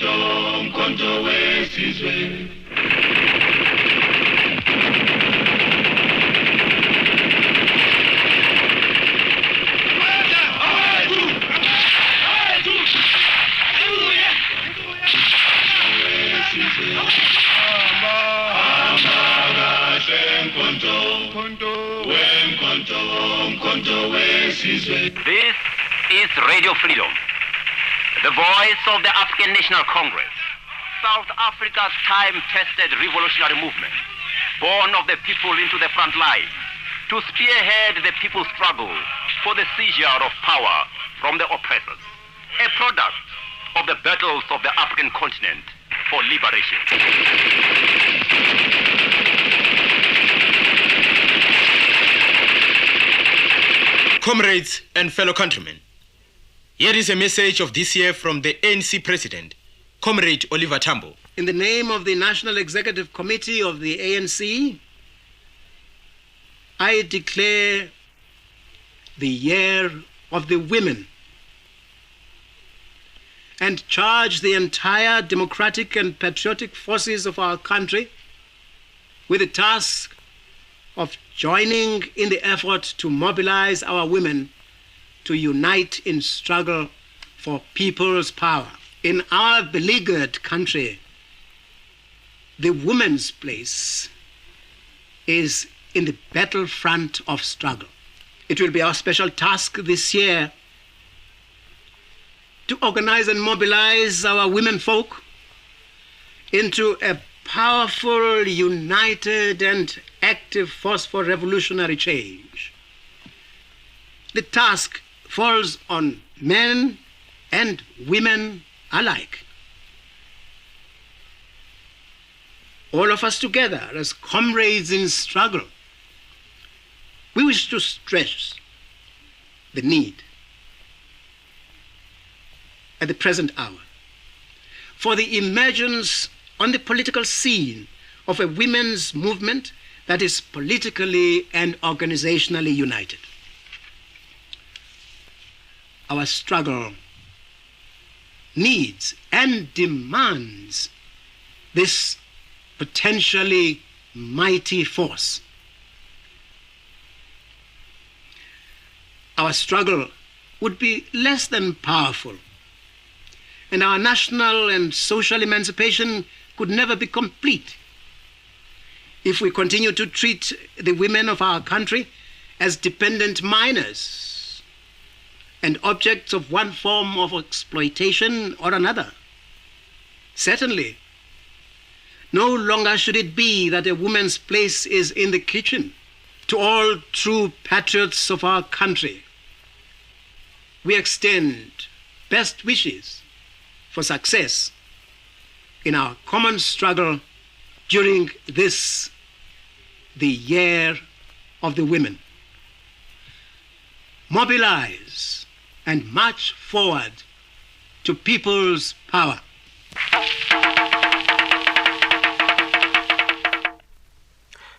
Umkhonto we Sizwe. This is Radio Freedom, the voice of the African National Congress, South Africa's time-tested revolutionary movement, born of the people into the front line, to spearhead the people's struggle for the seizure of power from the oppressors, a product of the battles of the African continent for liberation. Comrades and fellow countrymen, here is a message of this year from the ANC President, Comrade Oliver Tambo. In the name of the National Executive Committee of the ANC, I declare the Year of the Women and charge the entire democratic and patriotic forces of our country with the task of joining in the effort to mobilize our women to unite in struggle for people's power. In our beleaguered country, the woman's place is in the battlefront of struggle. It will be our special task this year to organize and mobilize our women folk into a powerful, united, and active force for revolutionary change. The task falls on men and women alike. All of us together as comrades in struggle, we wish to stress the need at the present hour for the emergence on the political scene of a women's movement that is politically and organizationally united. Our struggle needs and demands this potentially mighty force. Our struggle would be less than powerful, and our national and social emancipation could never be complete if we continue to treat the women of our country as dependent minors and objects of one form of exploitation or another. Certainly, no longer should it be that a woman's place is in the kitchen. To all true patriots of our country, we extend best wishes for success in our common struggle during this, the Year of the Women. Mobilize and march forward to people's power.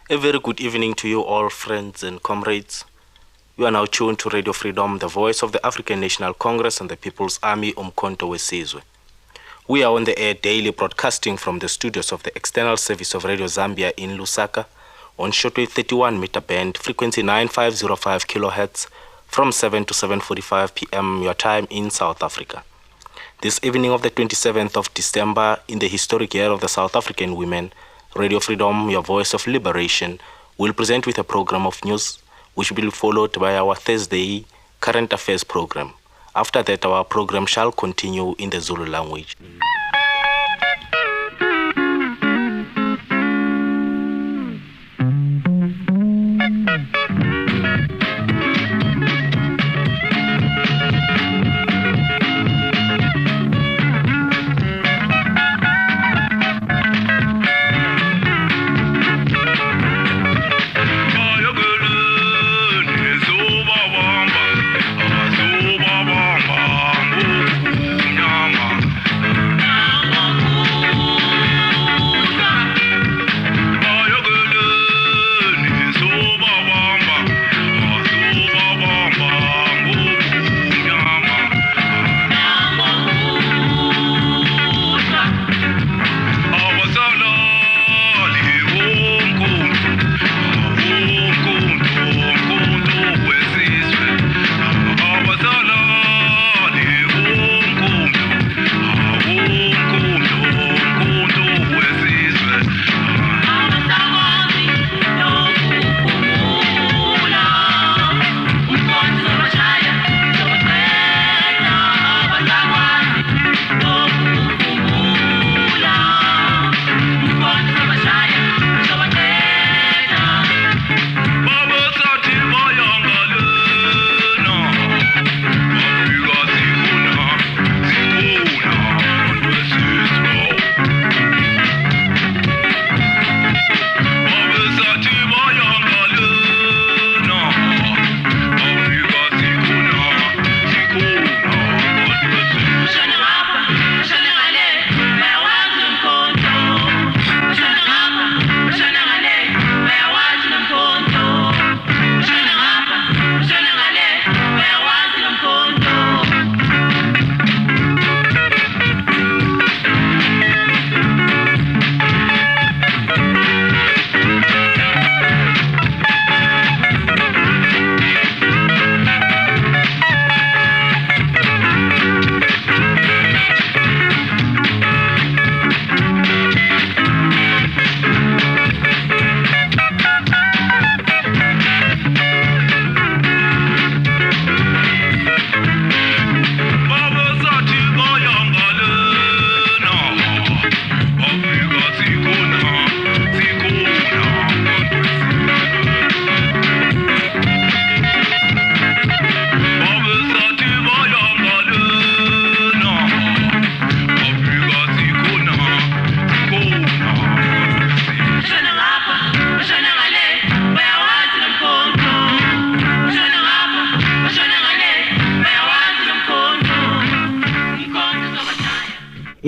A very good evening to you all, friends and comrades. You are now tuned to Radio Freedom, the voice of the African National Congress and the People's Army, Umkhonto we Sizwe. We are on the air daily, broadcasting from the studios of the External Service of Radio Zambia in Lusaka on shortwave 31 meter band, frequency 9505 kilohertz, from 7 to 7:45 p.m. your time in South Africa. This evening of the 27th of December, in the historic year of the South African women, Radio Freedom, your voice of liberation, will present with a program of news, which will be followed by our Thursday current affairs program. After that, our program shall continue in the Zulu language.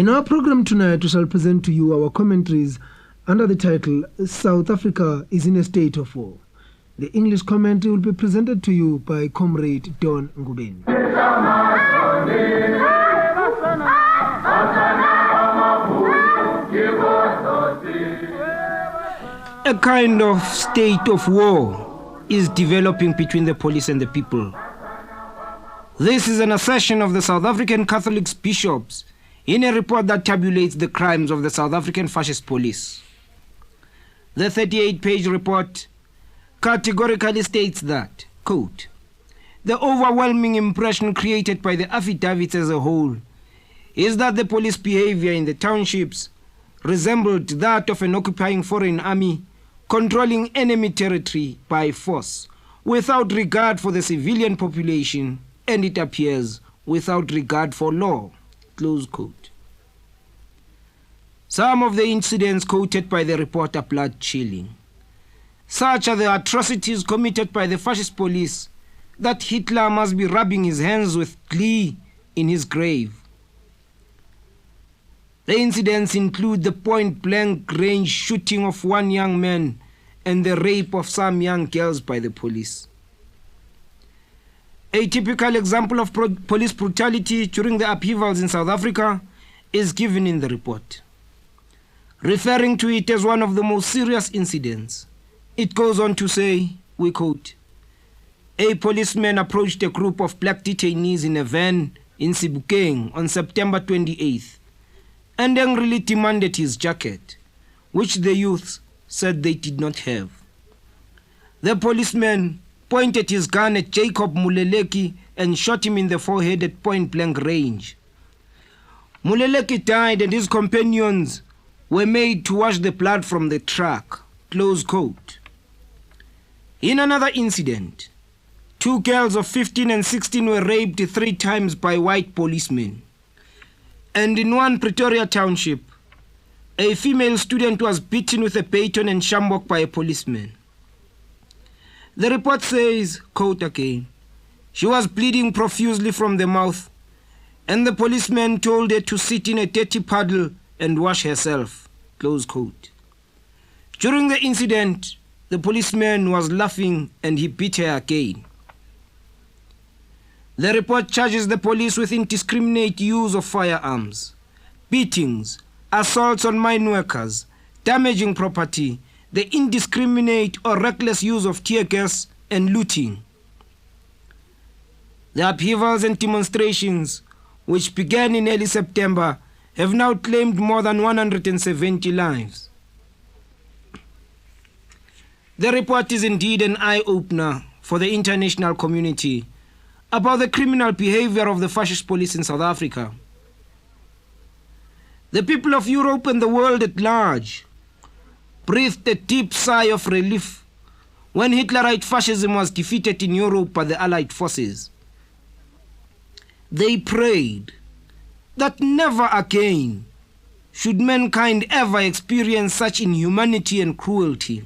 In our program tonight, we shall present to you our commentaries under the title, South Africa is in a state of war. The English commentary will be presented to you by Comrade Don Ngubeni. A kind of state of war is developing between the police and the people. This is an assertion of the South African Catholic bishops in a report that tabulates the crimes of the South African fascist police. The 38-page report categorically states that, quote, the overwhelming impression created by the affidavits as a whole is that the police behavior in the townships resembled that of an occupying foreign army controlling enemy territory by force, without regard for the civilian population, and it appears without regard for law, close quote. Some of the incidents quoted by the report are blood-chilling. Such are the atrocities committed by the fascist police that Hitler must be rubbing his hands with glee in his grave. The incidents include the point-blank range shooting of one young man and the rape of some young girls by the police. A typical example of police brutality during the upheavals in South Africa is given in the report. Referring to it as one of the most serious incidents, it goes on to say, we quote, a policeman approached a group of black detainees in a van in Sebokeng on September 28th and angrily demanded his jacket, which the youths said they did not have. The policeman pointed his gun at Jacob Muleleki and shot him in the forehead at point-blank range. Muleleki died and his companions were made to wash the blood from the truck, close quote. In another incident, 2 girls of 15 and 16 were raped 3 times by white policemen. And in one Pretoria township, a female student was beaten with a baton and sjambok by a policeman. The report says, quote again, she was bleeding profusely from the mouth, and the policeman told her to sit in a dirty puddle and wash herself, close quote. During the incident, the policeman was laughing and he beat her again. The report charges the police with indiscriminate use of firearms, beatings, assaults on mine workers, damaging property, the indiscriminate or reckless use of tear gas, and looting. The upheavals and demonstrations, which began in early September, have now claimed more than 170 lives. The report is indeed an eye-opener for the international community about the criminal behavior of the fascist police in South Africa. The people of Europe and the world at large breathed a deep sigh of relief when Hitlerite fascism was defeated in Europe by the Allied forces. They prayed that never again should mankind ever experience such inhumanity and cruelty.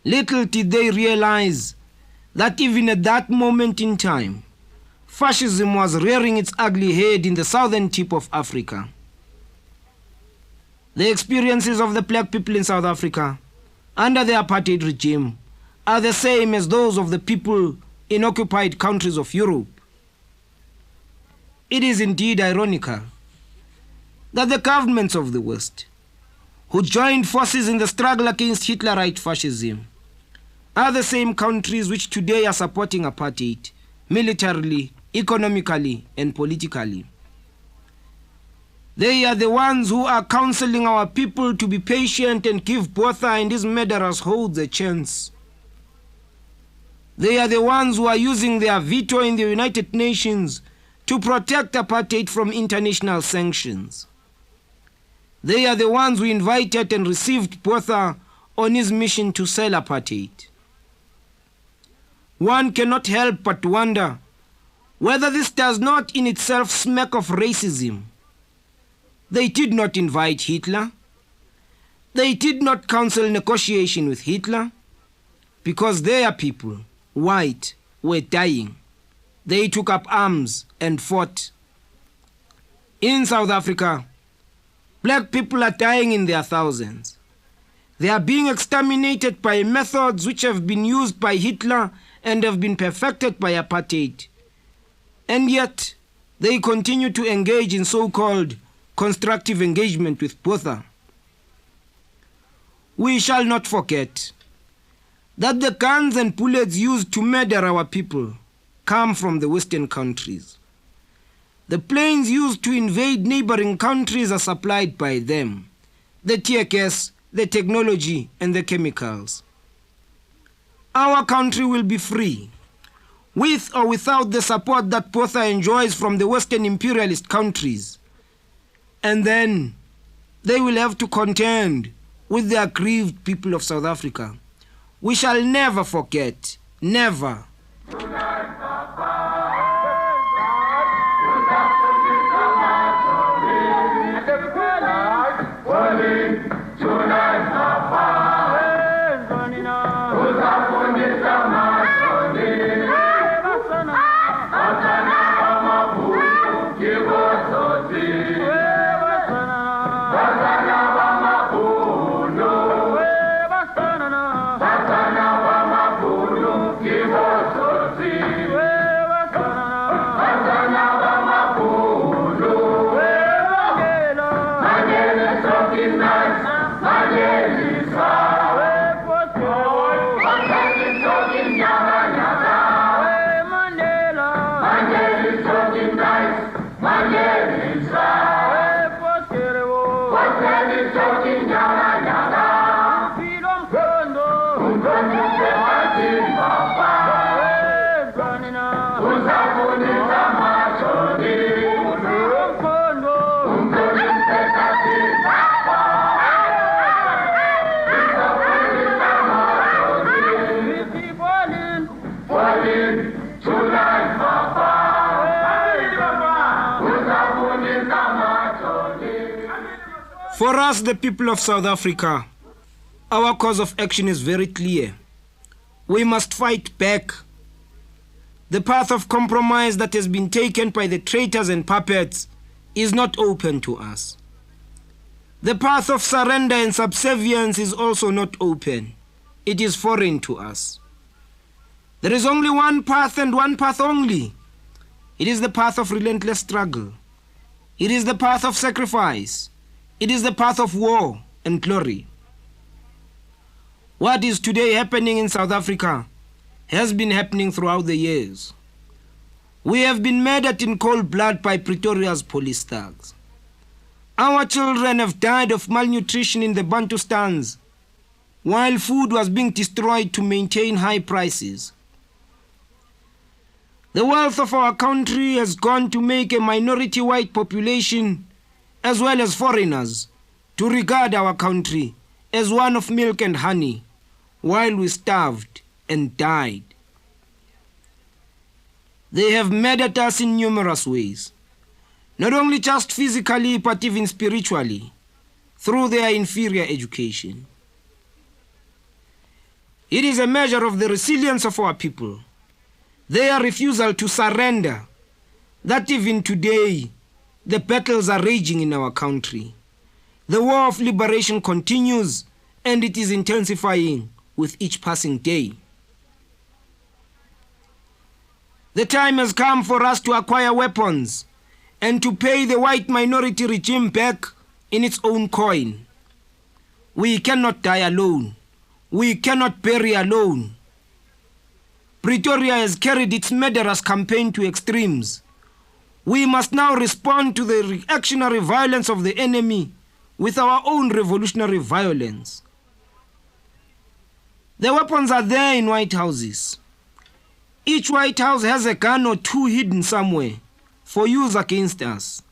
Little did they realize that even at that moment in time, fascism was rearing its ugly head in the southern tip of Africa. The experiences of the black people in South Africa under the apartheid regime are the same as those of the people in occupied countries of Europe. It is indeed ironical that the governments of the West, who joined forces in the struggle against Hitlerite fascism, are the same countries which today are supporting apartheid militarily, economically, and politically. They are the ones who are counseling our people to be patient and give Botha and his murderers holds a chance. They are the ones who are using their veto in the United Nations to protect apartheid from international sanctions. They are the ones who invited and received Botha on his mission to sell apartheid. One cannot help but wonder whether this does not in itself smack of racism. They did not invite Hitler. They did not counsel negotiation with Hitler because their people, white, were dying. They took up arms and fought. In South Africa, black people are dying in their thousands. They are being exterminated by methods which have been used by Hitler and have been perfected by apartheid. And yet, they continue to engage in so-called constructive engagement with Botha. We shall not forget that the guns and bullets used to murder our people come from the Western countries. The planes used to invade neighboring countries are supplied by them. The tear gas, the technology, and the chemicals. Our country will be free, with or without the support that Botha enjoys from the Western imperialist countries. And then they will have to contend with the aggrieved people of South Africa. We shall never forget, never. For us, the people of South Africa, our course of action is very clear. We must fight back. The path of compromise that has been taken by the traitors and puppets is not open to us. The path of surrender and subservience is also not open. It is foreign to us. There is only one path and one path only. It is the path of relentless struggle. It is the path of sacrifice. It is the path of war and glory. What is today happening in South Africa has been happening throughout the years. We have been murdered in cold blood by Pretoria's police thugs. Our children have died of malnutrition in the Bantustans, while food was being destroyed to maintain high prices. The wealth of our country has gone to make a minority white population, as well as foreigners, to regard our country as one of milk and honey, while we starved and died. They have murdered us in numerous ways, not only just physically but even spiritually, through their inferior education. It is a measure of the resilience of our people, their refusal to surrender, that even today the battles are raging in our country. The war of liberation continues, and it is intensifying with each passing day. The time has come for us to acquire weapons and to pay the white minority regime back in its own coin. We cannot die alone. We cannot bury alone. Pretoria has carried its murderous campaign to extremes. We must now respond to the reactionary violence of the enemy with our own revolutionary violence. The weapons are there in White Houses. Each White House has a gun or two hidden somewhere for use against us.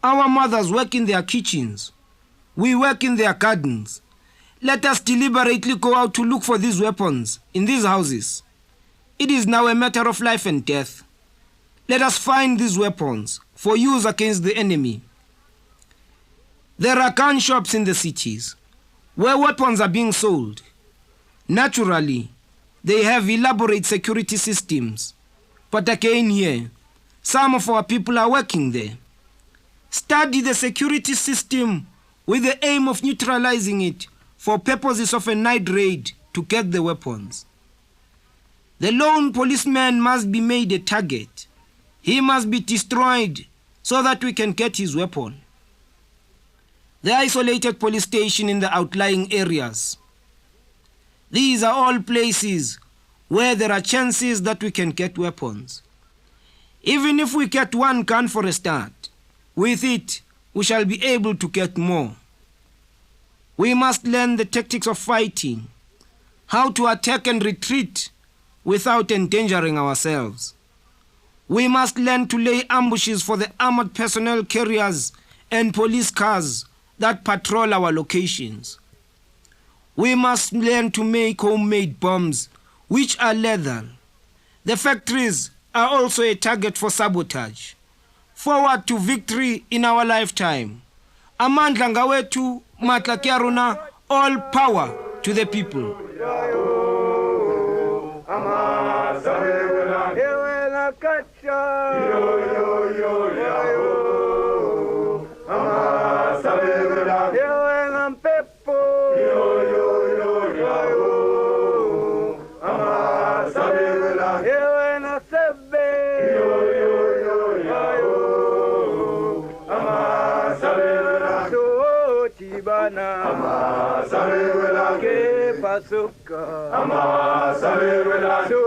Our mothers work in their kitchens. We work in their gardens. Let us deliberately go out to look for these weapons in these houses. It is now a matter of life and death. Let us find these weapons for use against the enemy. There are gun shops in the cities where weapons are being sold. Naturally, they have elaborate security systems. But again here, some of our people are working there. study the security system with the aim of neutralizing it for purposes of a night raid to get the weapons. The lone policeman must be made a target. He must be destroyed so that we can get his weapon. The isolated police station in the outlying areas. These are all places where there are chances that we can get weapons. Even if we get one gun for a start, with it we shall be able to get more. We must learn the tactics of fighting, how to attack and retreat without endangering ourselves. We must learn to lay ambushes for the armored personnel carriers and police cars that patrol our locations. We must learn to make homemade bombs, which are lethal. The factories are also a target for sabotage. Forward to victory in our lifetime. Amandla ngawethu, matla kiaruna, all power to the people. Pasuka ama sabewela so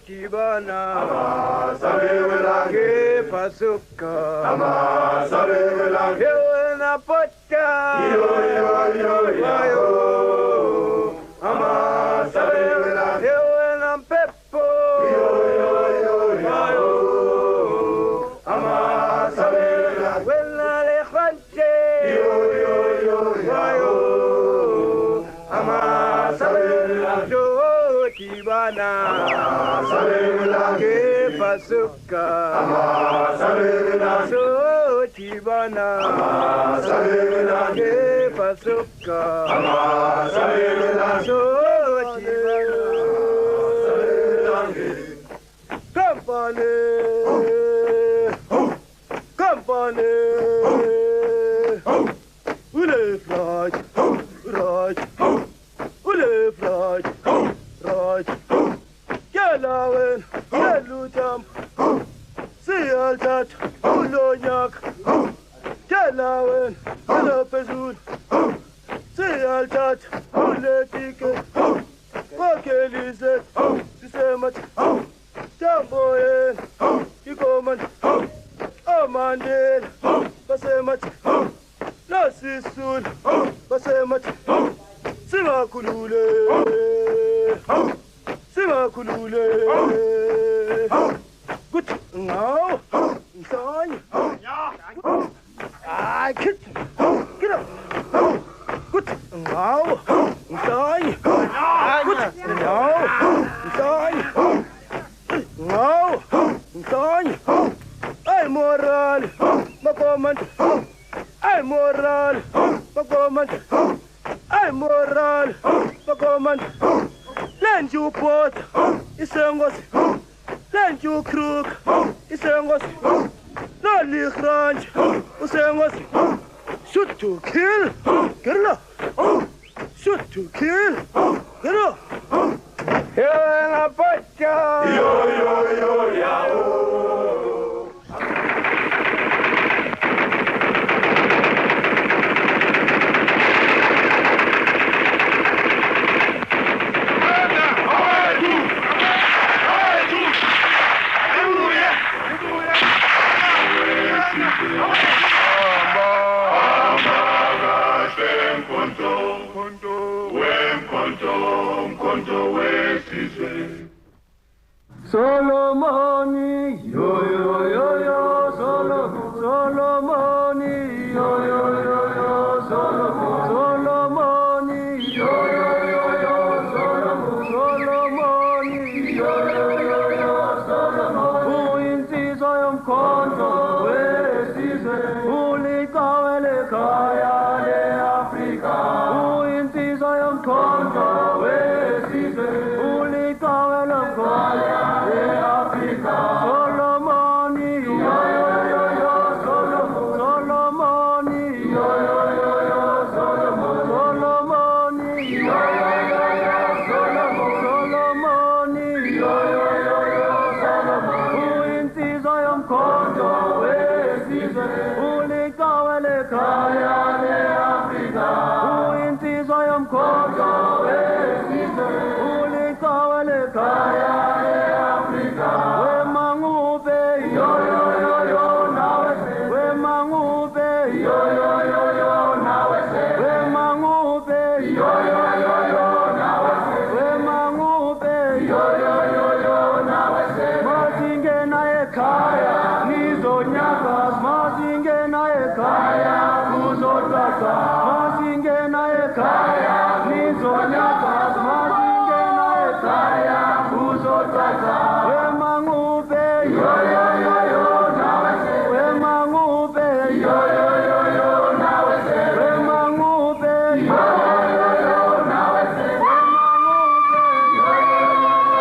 chibana ama sabewela ke pasuka ama sabewela yo na pocha yo ama sabewela yo na pepo yo ama sabewela wela le khanche yo ama sabewela so chibana ama sabewela ke pasuka ama sabewela so chibana ama sabewela ke pasuka ama sabewela so chibana company ule flash Raj, ule Raj, Raj, Yalawen, Yalutam, Sialtat, Ulonyak, Yalawen, Yalapezun, Sialtat, Uletike, Wakelizet, Sisemat, Tamboyen, Ikoman, Amandel, Basemat, Nasisul, Basemat, Simakulule, Simakulule. Good now, son. I get up. Good now, son. Good now, son. Now, son. I'm moral, my comment. I'm moral, my comment. I'm moral, my comment. Land you pot, it's a land you crook, it's a no leak ranch, it's a shoot to kill, girl. Shoot to kill, girl. You're a butcher. Yo. Umkhonto we Sizwe. Solomoni, yo, Solomoni, yo, Solomoni, Solomoni, Uinsizwa yomkhonto we Sizwe, ulikawele kaya le Afrika, uinsizwa yomkhonto we Sizwe, ulikawele kaya le ekhaya eAfrika wemangube yo yo yo yo nawe wemangube yo yo yo yo nawe wemangube yo yo yo yo nawe wemangube yo yo yo yo nawe masingena ekhaya nizonyaka masingena ekhaya kuzotata masingena ekhaya nizonyaka masingena ekhaya kuzotata wemangube yo yo yo yo nawe wemangube yo yo yo yo nawe wemangube yo yo yo yo nawe wemangube yo yo yo yo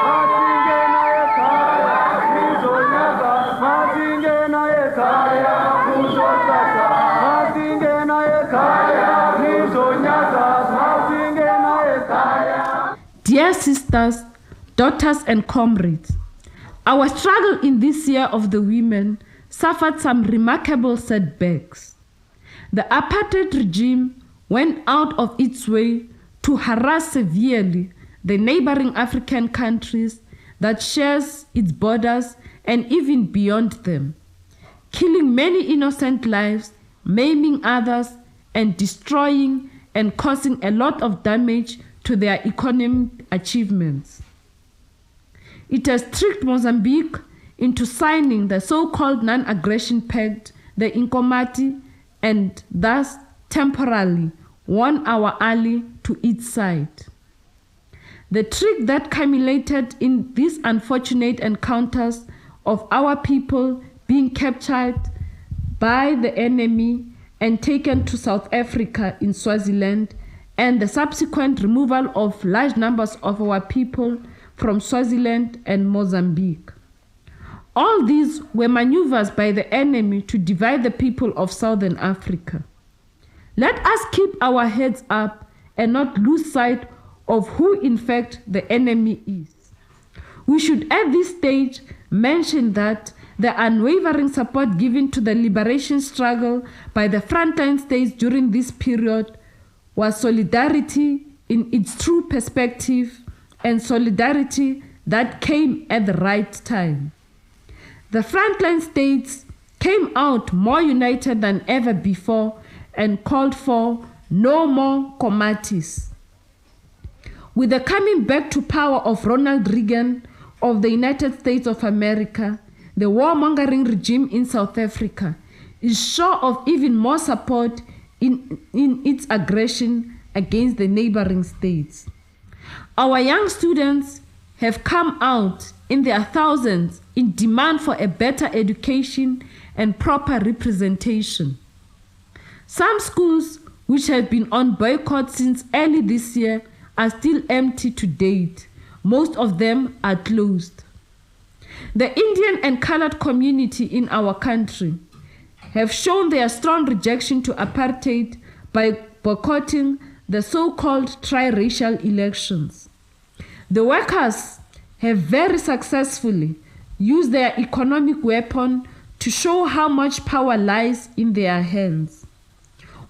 masingena ekhaya nizonyaka masingena ekhaya kuzotata masingena ekhaya nizonyaka masingena ekhaya. Dear sisters, daughters and comrades, our struggle in this year of the women suffered some remarkable setbacks. The apartheid regime went out of its way to harass severely the neighboring African countries that shares its borders and even beyond them, killing many innocent lives, maiming others, and destroying and causing a lot of damage to their economic achievements. It has tricked Mozambique into signing the so-called non-aggression pact, the Umkhonto, and thus temporarily won our ally to its side. The trick that culminated in these unfortunate encounters of our people being captured by the enemy and taken to South Africa in Swaziland, and the subsequent removal of large numbers of our people from Swaziland and Mozambique. All these were maneuvers by the enemy to divide the people of Southern Africa. Let us keep our heads up and not lose sight of who in fact the enemy is. We should at this stage mention that the unwavering support given to the liberation struggle by the frontline states during this period was solidarity in its true perspective and solidarity that came at the right time. The frontline states came out more united than ever before and called for no more committees. With the coming back to power of Ronald Reagan of the United States of America, the warmongering regime in South Africa is sure of even more support in its aggression against the neighboring states. Our young students have come out in their thousands in demand for a better education and proper representation. Some schools which have been on boycott since early this year are still empty to date. Most of them are closed. The Indian and colored community in our country have shown their strong rejection to apartheid by boycotting the so-called triracial elections. The workers have very successfully used their economic weapon to show how much power lies in their hands.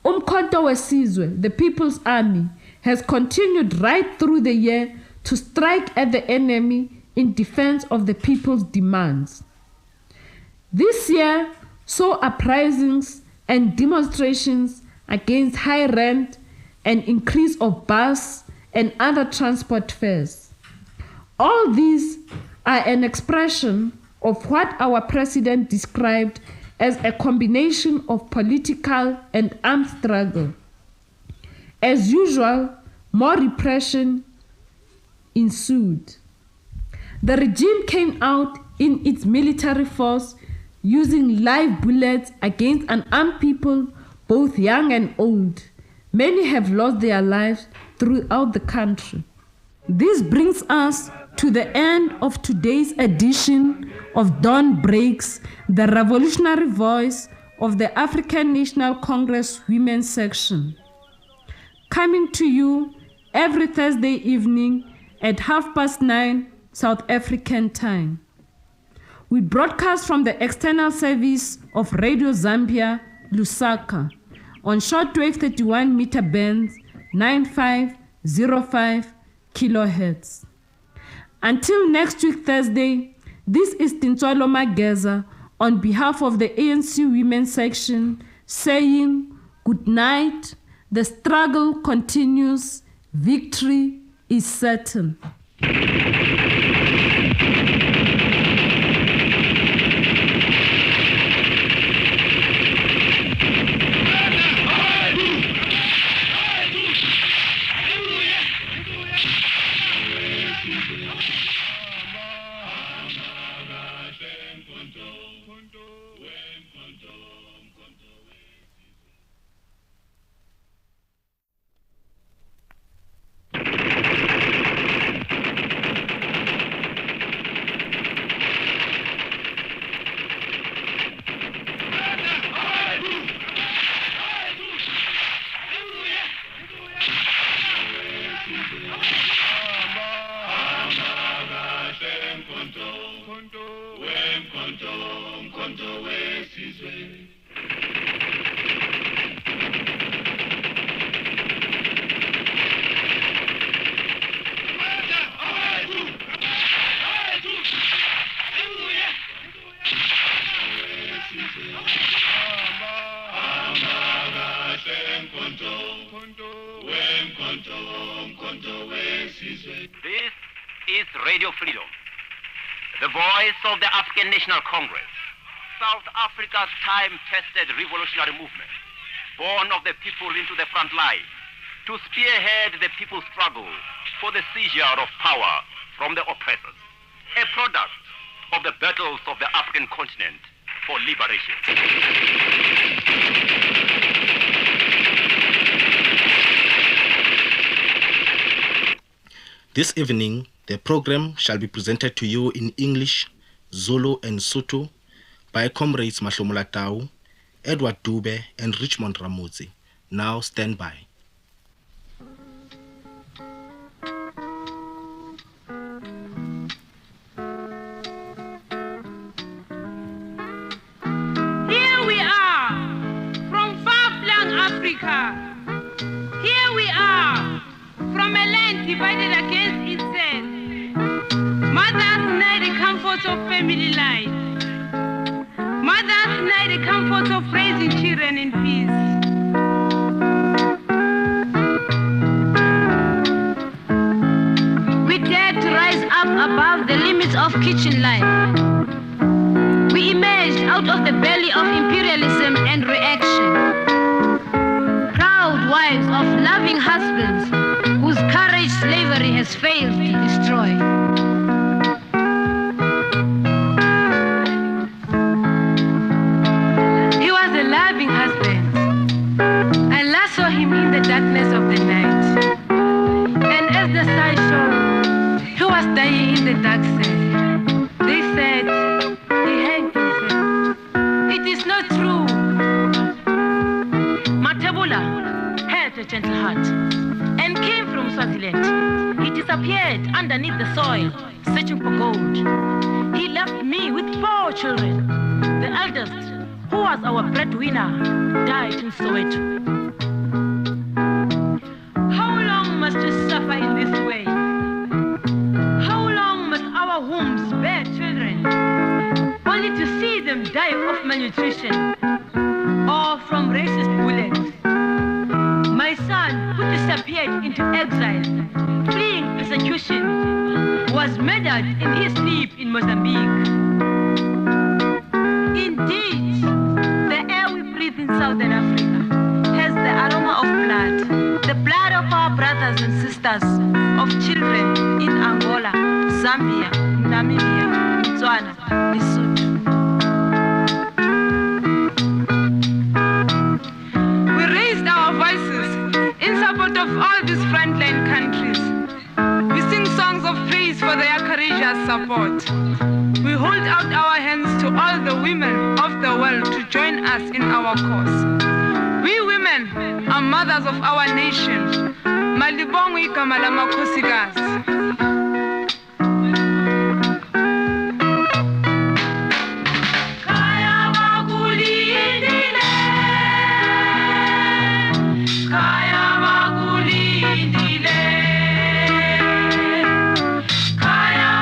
Umkhonto Sizwe, the People's Army, has continued right through the year to strike at the enemy in defense of the people's demands. This year saw uprisings and demonstrations against high rent and increase of bus and other transport fares. All these are an expression of what our president described as a combination of political and armed struggle. As usual, more repression ensued. The regime came out in its military force using live bullets against unarmed people, both young and old. Many have lost their lives throughout the country. This brings us to the end of today's edition of Dawn Breaks, the revolutionary voice of the African National Congress Women's Section. Coming to you every Thursday evening at 9:30 South African time. We broadcast from the external service of Radio Zambia, Lusaka, on shortwave 31 meter bands, 9505 kilohertz. Until next week, Thursday, this is Tintswalo Mageza on behalf of the ANC Women's Section saying good night. The struggle continues. Victory is certain. Umkhonto wesizwe. This is Radio Freedom, the voice of the African National Congress, South Africa's time-tested revolutionary movement, born of the people into the front line, to spearhead the people's struggle for the seizure of power from the oppressors, a product of the battles of the African continent for liberation. This evening, the program shall be presented to you in English, Zulu and Sotho by comrades Mahlomola Tau, Edward Dube and Richmond Ramuzi. Now stand by. Here we are from far-flung Africa. Here we are from a land divided against itself. Mothers deny the comfort of family life. Mothers deny the comfort of raising children in peace. We dare to rise up above the limits of kitchen life. We emerged out of the belly of imperialism and reaction. Proud wives of loving husbands whose courage slavery has failed to destroy. He was a loving husband. I last saw him in the darkness of the night. And as the sun shone, he was dying in the dark cell. They said he hanged himself. It is not true. Matebula had a gentle heart and came from Swaziland. He disappeared underneath the soil, searching for gold. He left me with 4 children. The eldest, who was our breadwinner, died in Soweto. How long must we suffer in this way? How long must our wombs bear children, only to see them die of malnutrition or from racist bullets? My son, who disappeared into exile, fleeing persecution, was murdered in his sleep in Mozambique. Indeed, the air we breathe in Southern Africa has the aroma of blood of our brothers and sisters, of children in Angola, Zambia, Namibia, Botswana, Lesotho. We raised our voices in support of all these frontline countries. We sing songs of praise for their courageous support. We hold out our hands to all the women of the world to join us in our cause. We women are mothers of our nation. Malibongo igama lamakhosikazi. Kaya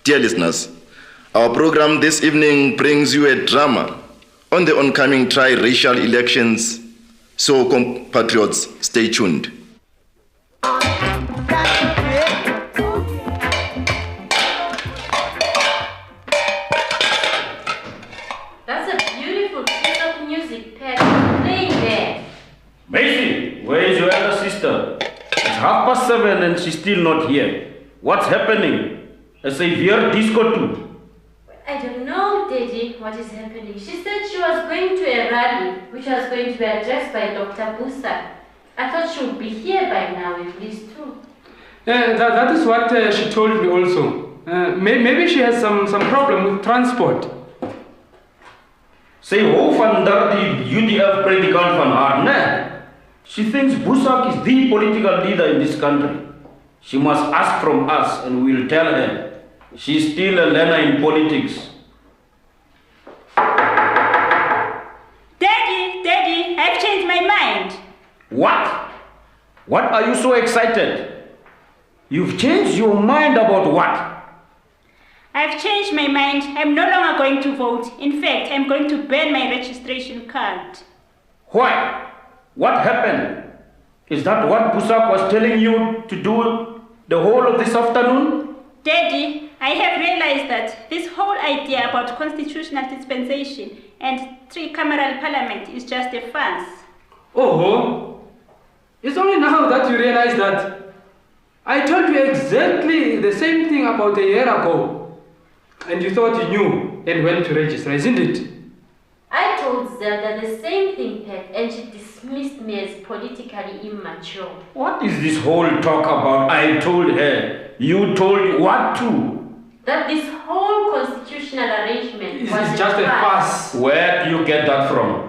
Dear listeners, our program this evening brings you a drama on the oncoming tri-racial elections, so compatriots, stay tuned. That's a beautiful piece of music, Pat. Playing there. Macy, where is your elder sister? It's 7:30 and she's still not here. What's happening? A severe disco too. I don't know, Daddy, what is happening. She said she was going to a rally, which was going to be addressed by Dr. Busa. I thought she would be here by now, at least too. That is what she told me also. Maybe she has some problem with transport. Say, hoe van die UDF predikant van haar, ne? She thinks Busak is the political leader in this country. She must ask from us and we'll tell her. She's still a learner in politics. Daddy, I've changed my mind. What? What are you so excited? You've changed your mind about what? I've changed my mind. I'm no longer going to vote. In fact, I'm going to burn my registration card. Why? What happened? Is that what Busak was telling you to do the whole of this afternoon? Daddy, I have realized that this whole idea about constitutional dispensation and tricameral parliament is just a farce. Oh, it's only now that you realize that. I told you exactly the same thing about a year ago. And you thought you knew and went to register, isn't it? I told Zelda the same thing, Pat, and she dismissed me as politically immature. What is this whole talk about? I told her. You told what to? That this whole constitutional arrangement was just a farce. Where do you get that from?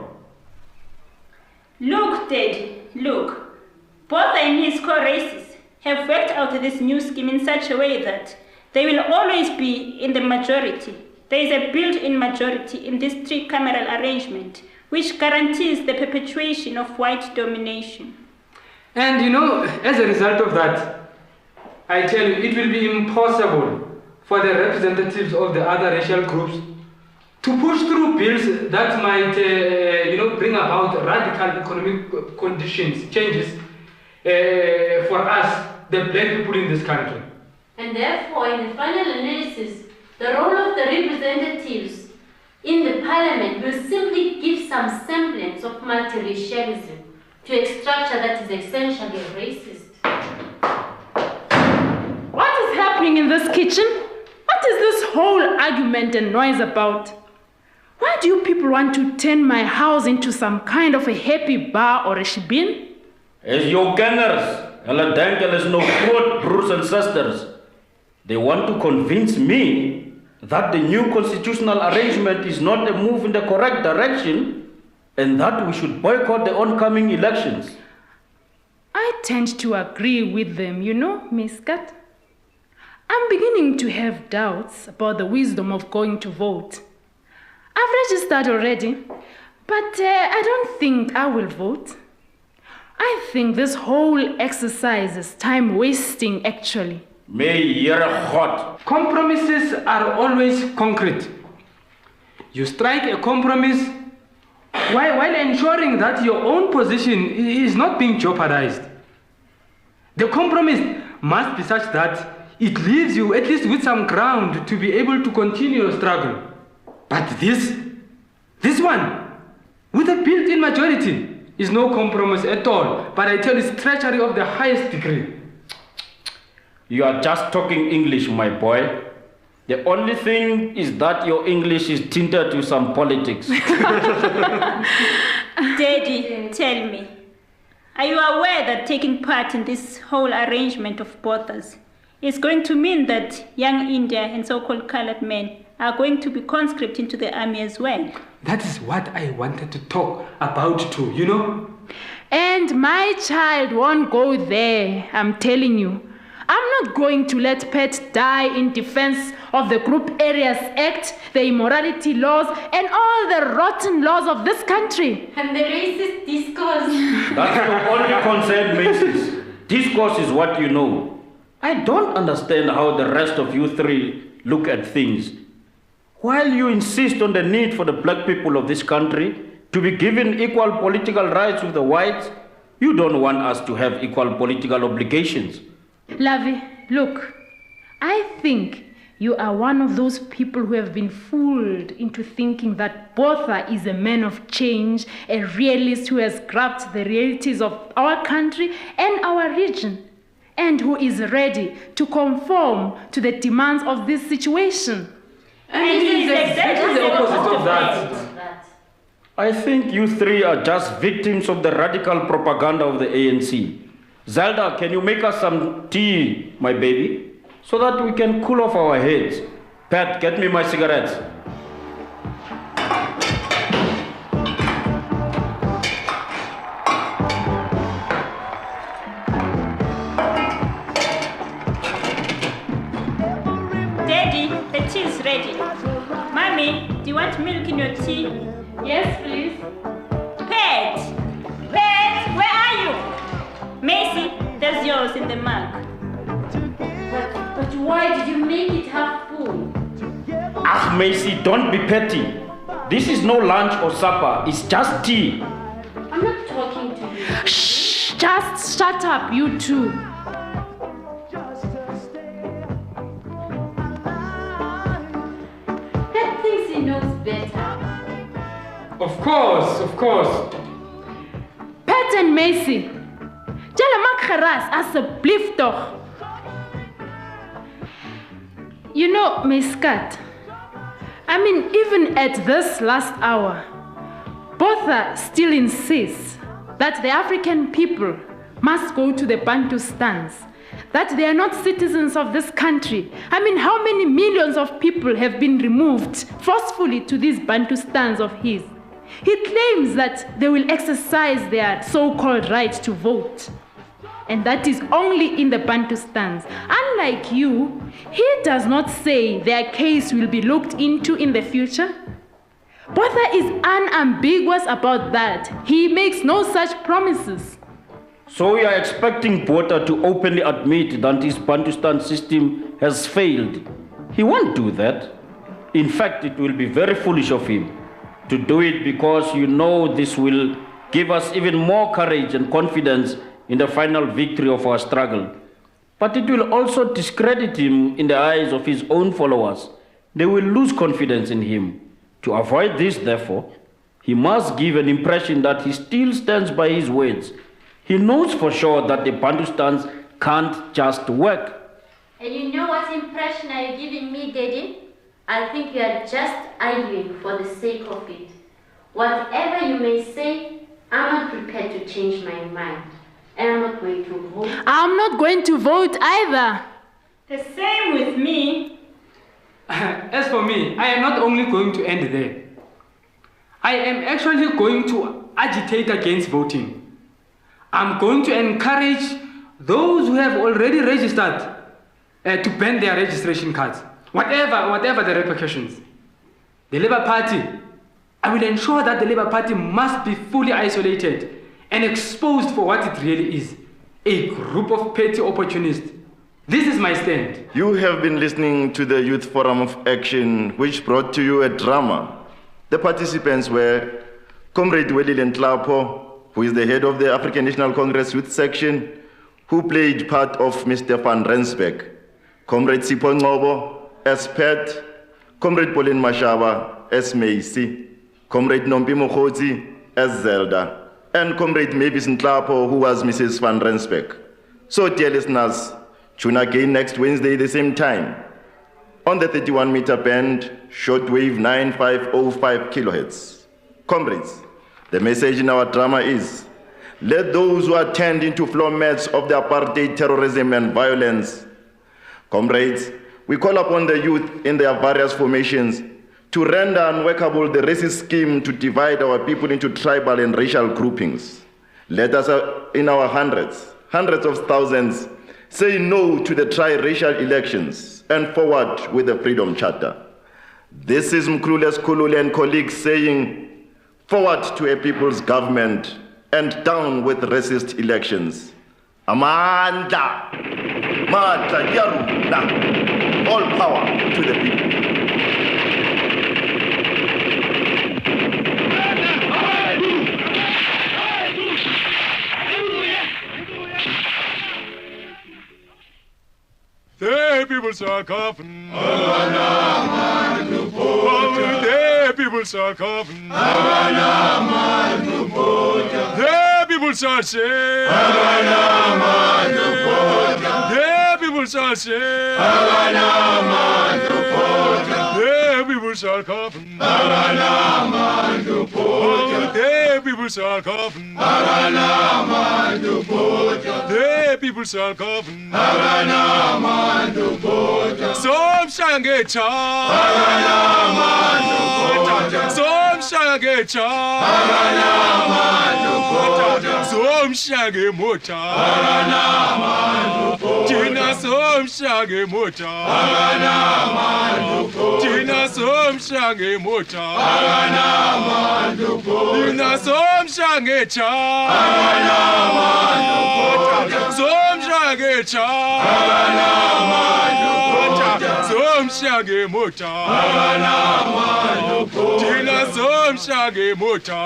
Look, Daddy, look. Both and his co-races have worked out this new scheme in such a way that they will always be in the majority. There is a built-in majority in this tricameral arrangement, which guarantees the perpetuation of white domination. And you know, as a result of that, I tell you, it will be impossible for the representatives of the other racial groups to push through bills that might, bring about radical economic conditions, changes for us, the black people in this country. And therefore, in the final analysis, the role of the representatives in the parliament will simply give some semblance of multiracialism to a structure that is essentially racist. What is happening in this kitchen? What is this whole argument and noise about? Why do you people want to turn my house into some kind of a happy bar or a shebeen? As your gangers, hulle dink hulle is no groot broers and sisters. They want to convince me that the new constitutional arrangement is not a move in the correct direction and that we should boycott the oncoming elections. I tend to agree with them, Miss Kat. I'm beginning to have doubts about the wisdom of going to vote. I've registered already, but I don't think I will vote. I think this whole exercise is time wasting, actually. May you're hot. Compromises are always concrete. You strike a compromise while ensuring that your own position is not being jeopardized. The compromise must be such that it leaves you at least with some ground to be able to continue your struggle. But this one, with a built-in majority, is no compromise at all. But I tell you, it's treachery of the highest degree. You are just talking English, my boy. The only thing is that your English is tinted to some politics. Daddy, tell me, are you aware that taking part in this whole arrangement of bothers is going to mean that young India and so-called colored men are going to be conscripted into the army as well? That is what I wanted to talk about too, And my child won't go there, I'm telling you. I'm not going to let Pet die in defense of the Group Areas Act, the immorality laws, and all the rotten laws of this country. And the racist discourse. That's your only concern, Macy's. Discourse is what you know. I don't understand how the rest of you three look at things. While you insist on the need for the black people of this country to be given equal political rights with the whites, you don't want us to have equal political obligations. Lavi, look, I think you are one of those people who have been fooled into thinking that Botha is a man of change, a realist who has grasped the realities of our country and our region, and who is ready to conform to the demands of this situation. And it is exactly the opposite of that. I think you three are just victims of the radical propaganda of the ANC. Zelda, can you make us some tea, my baby, so that we can cool off our heads? Pat, get me my cigarettes. Daddy, the tea is ready. Mommy, do you want milk in your tea? Yes, please. Pat! Pat, where are you? Macy, there's yours in the mug. But why did you make it half full? Ah, Macy, don't be petty. This is no lunch or supper, it's just tea. I'm not talking to you. Shh! Just shut up, you two. Pat thinks he knows better. Of course. Pat and Macy, Jelle maak geraas asseblief toch. You know, my skat, I mean, even at this last hour, Botha still insists that the African people must go to the Bantustans, that they are not citizens of this country. I mean, how many millions of people have been removed forcefully to these Bantustans of his? He claims that they will exercise their so-called right to vote. And that is only in the Bantustans. Unlike you, he does not say their case will be looked into in the future. Botha is unambiguous about that. He makes no such promises. So we are expecting Botha to openly admit that his Bantustan system has failed. He won't do that. In fact, it will be very foolish of him to do it, because you know this will give us even more courage and confidence in the final victory of our struggle. But it will also discredit him in the eyes of his own followers. They will lose confidence in him. To avoid this, therefore, he must give an impression that he still stands by his words. He knows for sure that the Bantustans can't just work. And you know what impression are you giving me, Daddy? I think you are just arguing for the sake of it. Whatever you may say, I'm not prepared to change my mind. And I'm not going to vote. I'm not going to vote either. The same with me. As for me, I am not only going to end there. I am actually going to agitate against voting. I'm going to encourage those who have already registered to ban their registration cards, whatever the repercussions. The Labour Party, I will ensure that the Labour Party must be fully isolated and exposed for what it really is, a group of petty opportunists. This is my stand. You have been listening to the Youth Forum of Action, which brought to you a drama. The participants were Comrade Welile Nhlapo, who is the head of the African National Congress Youth Section, who played part of Mr. Van Rensbeck, Comrade Sipho Ngobo as Pat, Comrade Pauline Mashaba as Macy, Comrade Nompi Mokgotsi as Zelda, and Comrade Mavis Nhlapo, who was Mrs. Van Rensbeck. So, dear listeners, tune again next Wednesday, the same time, on the 31-meter band, shortwave 9505 kilohertz. Comrades, the message in our drama is, let those who are turned into floor mats of the apartheid, terrorism, and violence. Comrades, we call upon the youth in their various formations to render unworkable the racist scheme to divide our people into tribal and racial groupings. Let us, in our hundreds of thousands, say no to the tri-racial elections and forward with the Freedom Charter. This is Mkhulule Sikhulule and colleagues saying, forward to a people's government and down with racist elections. Amandla! Matla Yarula. All power to the people. The people are coughing. The people are coughing. The people are saying. The people are saying. The people are coughing. The people are coughing. The people are coughing. Somshaya ngecha. Somshaya ngecha. Somshaya ngemota. Thina somshaya ngemota. Thina somshaya ngemota. Thina somshaya ngecha. Somshaya ngecha. Somshaya ngemota. Thina somshaya ngemota.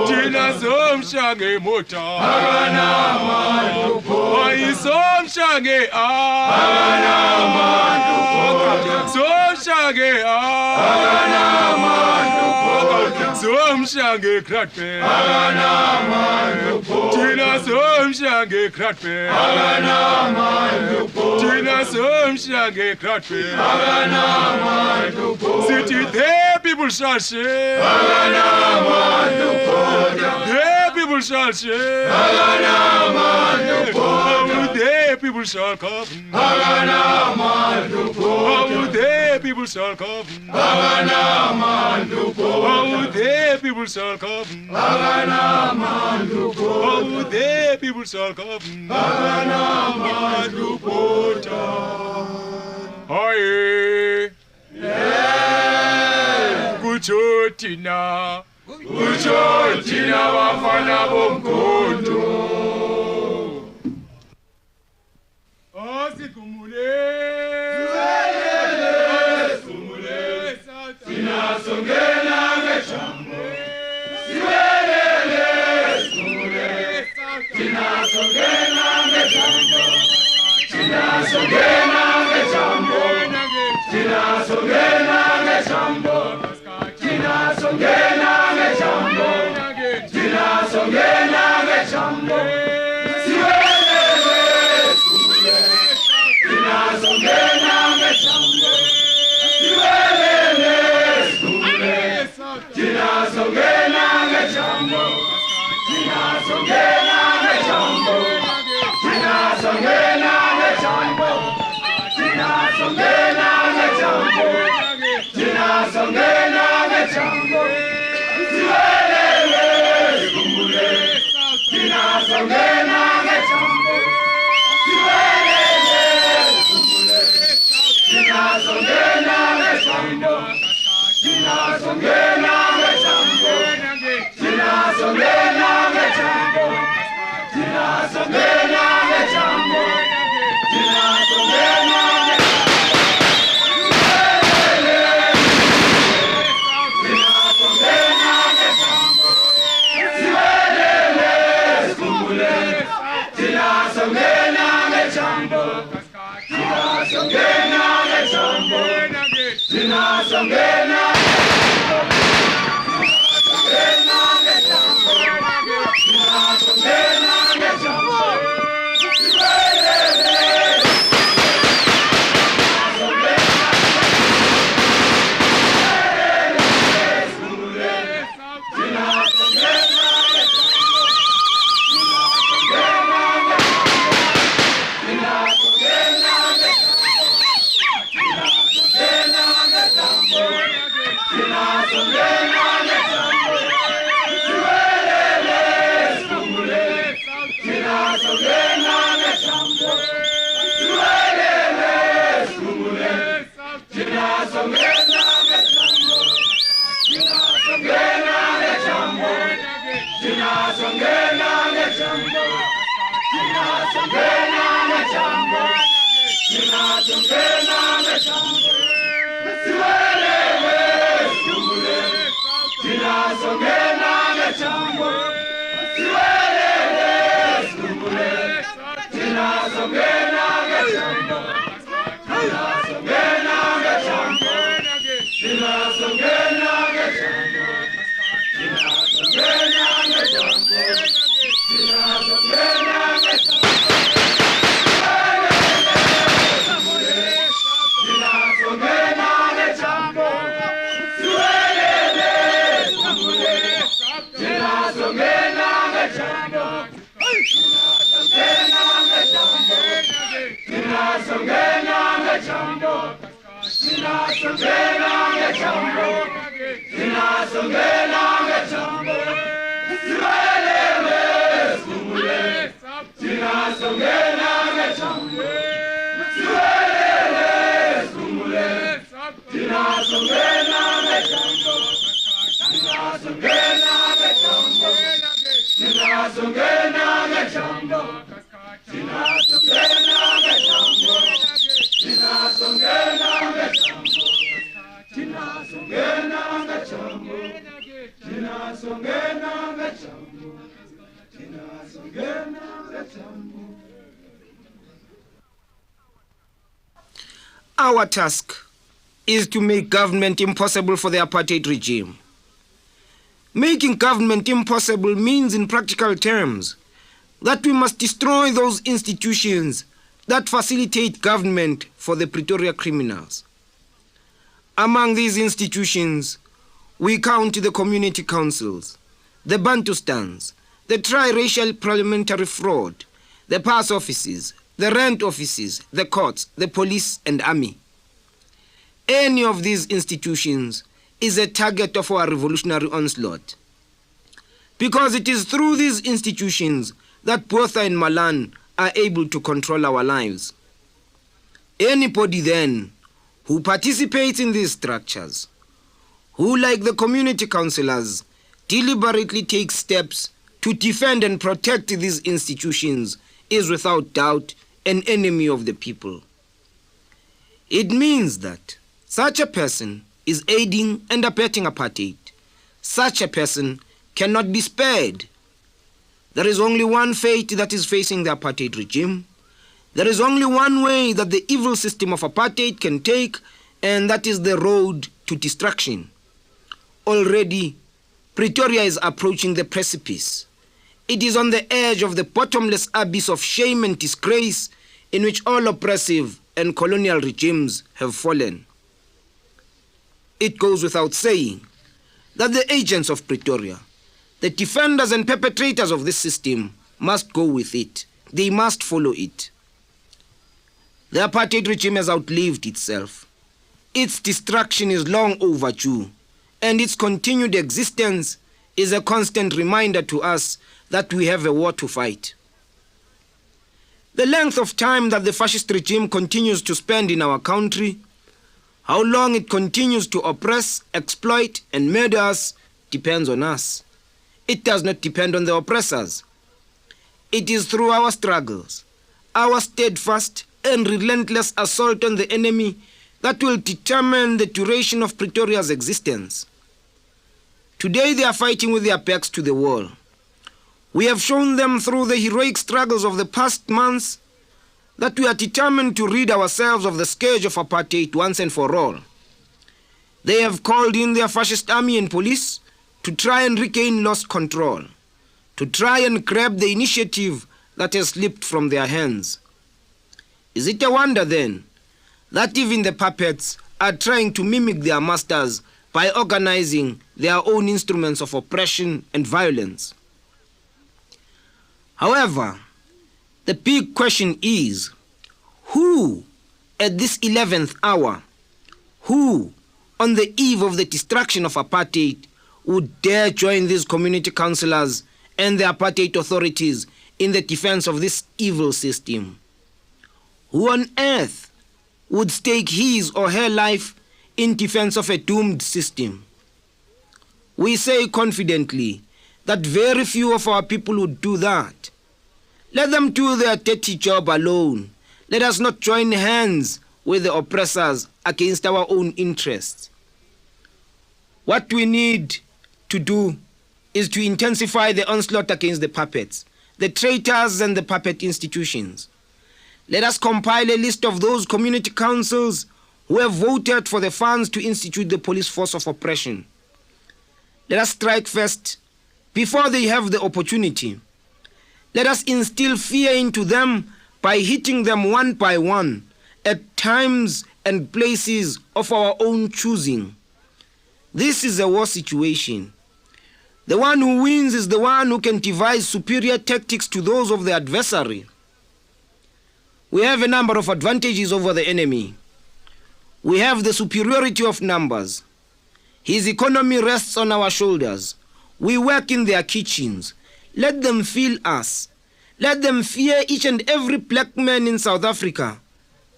Thina somshaya ngemota. Somshaya nge-a. Somshaya nge-a. Somshaya nge-kratpe. Thina somshaya nge-kratpe. Thina somshaya nge-kratpe. Sithi the people shall say. The people shall say. The people shall come. The people shall come. The people shall come. The people shall come. Aye. Kuchotina. Kuchotina wafana bomkhonto. Sikumule. Sikumule. Thina songena ngechambo. Siwelele. Sikumule. Thina songena ngechambo. Thina songena ngechambo. Thina songena ngechambo. Thina songena ngechambo. Thina songena ngechambo. Songena, Our task is to make government impossible for the apartheid regime. Making government impossible means, in practical terms, that we must destroy those institutions that facilitate government for the Pretoria criminals. Among these institutions, we count the community councils, the Bantustans, the triracial parliamentary fraud, the pass offices, the rent offices, the courts, the police and army. Any of these institutions is a target of our revolutionary onslaught. Because it is through these institutions that Botha and Malan are able to control our lives. Anybody then who participates in these structures, who, like the community councillors, deliberately takes steps to defend and protect these institutions, is without doubt an enemy of the people. It means that such a person is aiding and abetting apartheid. Such a person cannot be spared. There is only one fate that is facing the apartheid regime. There is only one way that the evil system of apartheid can take, and that is the road to destruction. Already, Pretoria is approaching the precipice. It is on the edge of the bottomless abyss of shame and disgrace in which all oppressive and colonial regimes have fallen. It goes without saying that the agents of Pretoria, the defenders and perpetrators of this system, must go with it. They must follow it. The apartheid regime has outlived itself. Its destruction is long overdue, and its continued existence is a constant reminder to us that we have a war to fight. The length of time that the fascist regime continues to spend in our country, how long it continues to oppress, exploit, and murder us, depends on us. It does not depend on the oppressors. It is through our struggles, our steadfast and relentless assault on the enemy, that will determine the duration of Pretoria's existence. Today they are fighting with their backs to the wall. We have shown them through the heroic struggles of the past months that we are determined to rid ourselves of the scourge of apartheid once and for all. They have called in their fascist army and police to try and regain lost control, to try and grab the initiative that has slipped from their hands. Is it a wonder then that even the puppets are trying to mimic their masters by organizing their own instruments of oppression and violence? However, the big question is, who at this 11th hour, who on the eve of the destruction of apartheid would dare join these community councillors and the apartheid authorities in the defense of this evil system? Who on earth would stake his or her life in defense of a doomed system? We say confidently that very few of our people would do that. Let them do their dirty job alone. Let us not join hands with the oppressors against our own interests. What we need to do is to intensify the onslaught against the puppets, the traitors and the puppet institutions. Let us compile a list of those community councils who have voted for the funds to institute the police force of oppression. Let us strike first before they have the opportunity. Let us instill fear into them by hitting them one by one at times and places of our own choosing. This is a war situation. The one who wins is the one who can devise superior tactics to those of the adversary. We have a number of advantages over the enemy. We have the superiority of numbers. His economy rests on our shoulders. We work in their kitchens. Let them feel us. Let them fear each and every black man in South Africa.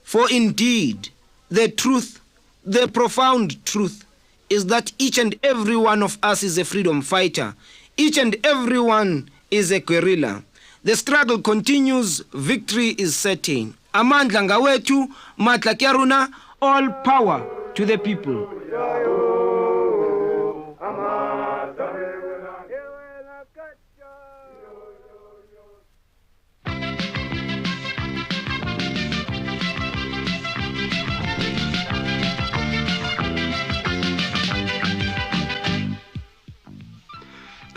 For indeed, the truth, the profound truth, is that each and every one of us is a freedom fighter. Each and every one is a guerrilla. The struggle continues, victory is certain. Amandla ngawethu, matla kyaruna, all power to the people.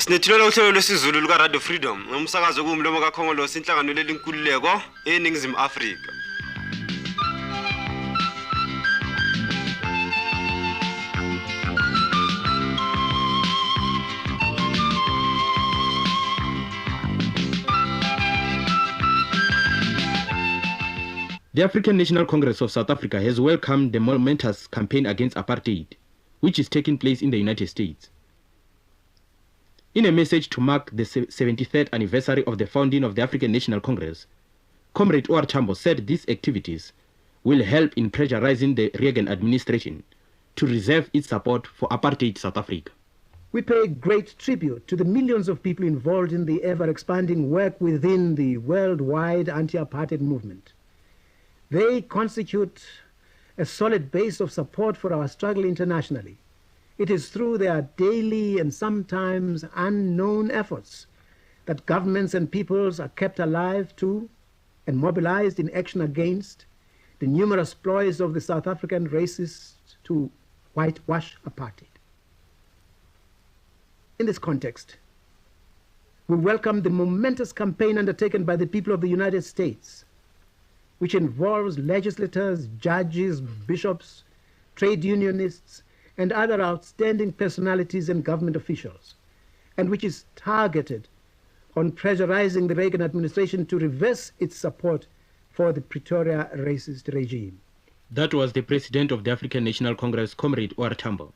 Sinethulela uhlelo lwesiZulu luka Radio Freedom ngomsakazo kumlomo kaKhongolose inhlangano lelinkululeko eNingizimu Afrika. The African National Congress of South Africa has welcomed the momentous campaign against apartheid, which is taking place in the United States. In a message to mark the 73rd anniversary of the founding of the African National Congress, Comrade O.R. Tambo said these activities will help in pressurizing the Reagan administration to reserve its support for apartheid South Africa. We pay great tribute to the millions of people involved in the ever-expanding work within the worldwide anti-apartheid movement. They constitute a solid base of support for our struggle internationally. It is through their daily and sometimes unknown efforts that governments and peoples are kept alive to and mobilized in action against the numerous ploys of the South African racists to whitewash apartheid. In this context, we welcome the momentous campaign undertaken by the people of the United States, which involves legislators, judges, bishops, trade unionists, and other outstanding personalities and government officials, and which is targeted on pressurizing the Reagan administration to reverse its support for the Pretoria racist regime. That was the president of the African National Congress, Comrade O.R. Tambo.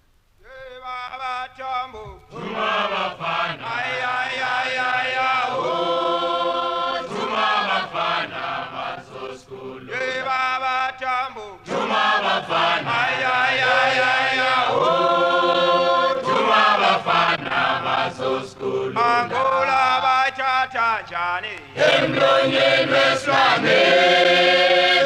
Angola bachata jani emlonyeni weswane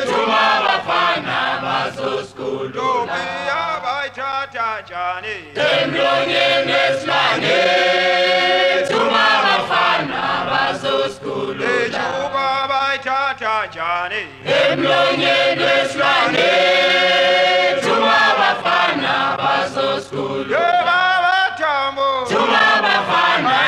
Tuma bafana bazoskulu Tobia bachata jani emlonyeni weswane Tuma bafana bazoskulu Echuba bachata jani emlonyeni weswane Tuma bafana bazoskulu Tuma bafana,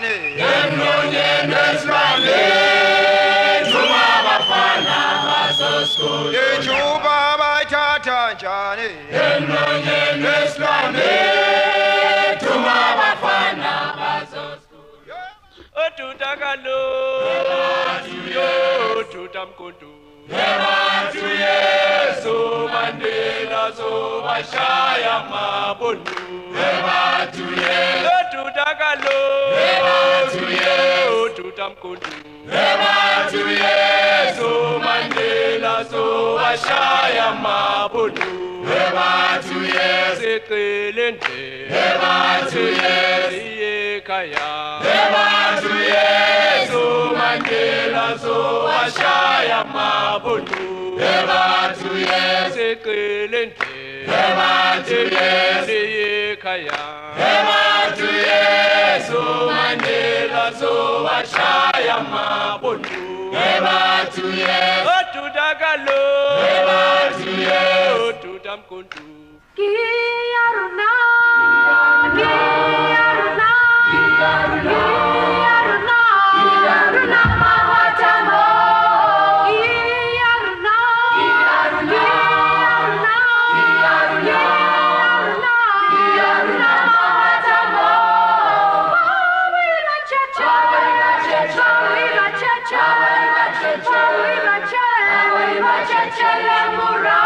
njani emlonyeni wesilwane thuma abafana bazosikole ijuba bayithatha njani emlonyeni wesilwane thuma abafana bazosikole otutakalo otuta Umkhonto Ebantu Yesu Mandela sobashaya mabonu Ebantu Yesu otutakalo Ebantu Yesu otuta Umkhonto Ebantu Yesu Mandela sobashaya mabonu Ebantu Yesu seqelende Ebantu Yesu ekhaya Ebantu Yesu Mandela sobashaya mabonu Ebantu Yesu seqelende Ebantu Yesu ekhaya Ebantu Yesu Mandela sobashaya mabonu Ebantu Yesu otutakalo Ebantu Yesu otuta Umkhonto Kiyaruna, Kiyaruna, Kiyaruna, Kiyaruna, Mahatamo. Kiyaruna, Kiyaruna, Kiyaruna, Kiyaruna, Mahatamo. Viva Checha, viva Checha, viva Checha, viva Checha, viva Checha, viva Checha, Lemura.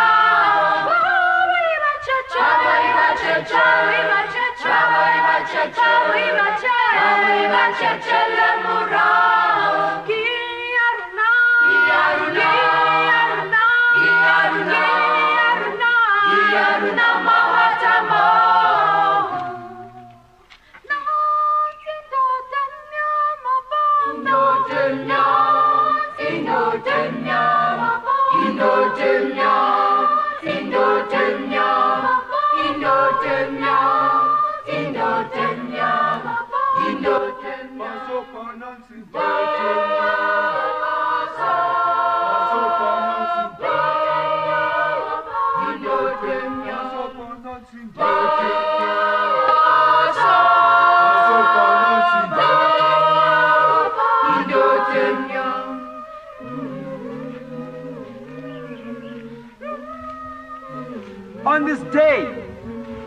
On this day,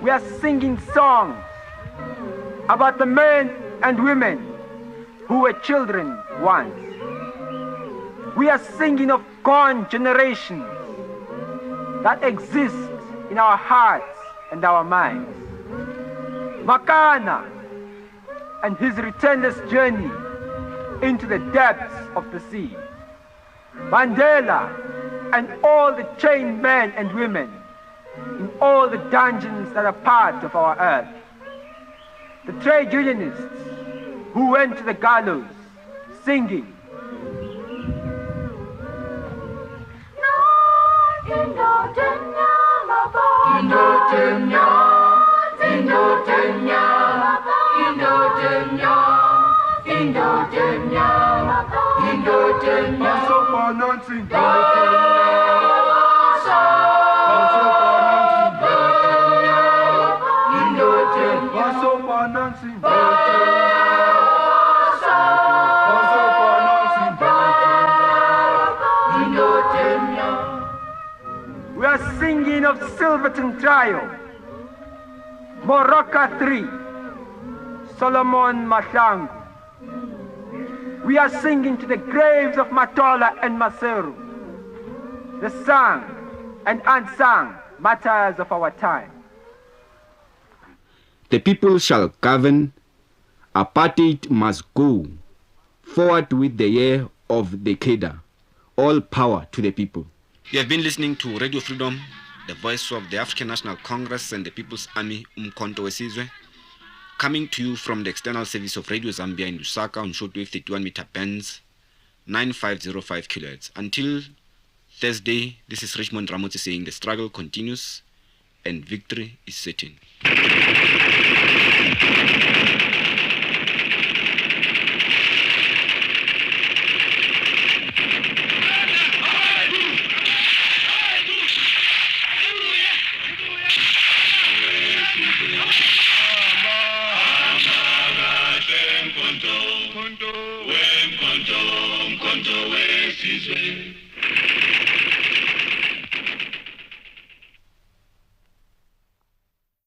we are singing songs about the men and women who were children once. We are singing of gone generations that exist in our hearts and our minds. Makana and his returnless journey into the depths of the sea. Mandela and all the chained men and women in all the dungeons that are part of our earth. The trade unionists who went to the gallows singing. We are singing of Silverton Trio, Morocco 3, Solomon Mahlangu. We are singing to the graves of Matola and Maseru, the sung and unsung matters of our time. The people shall govern, apartheid must go, forward with the year of the Keda, all power to the people. You have been listening to Radio Freedom, the voice of the African National Congress and the People's Army, Umkhonto Sizwe, coming to you from the external service of Radio Zambia in Lusaka on shortwave 31 meter bands, 9505 kHz. Until Thursday, this is Richmond Ramoti saying the struggle continues and victory is certain. Umkhonto Umkhonto, Umkhonto wesizwe.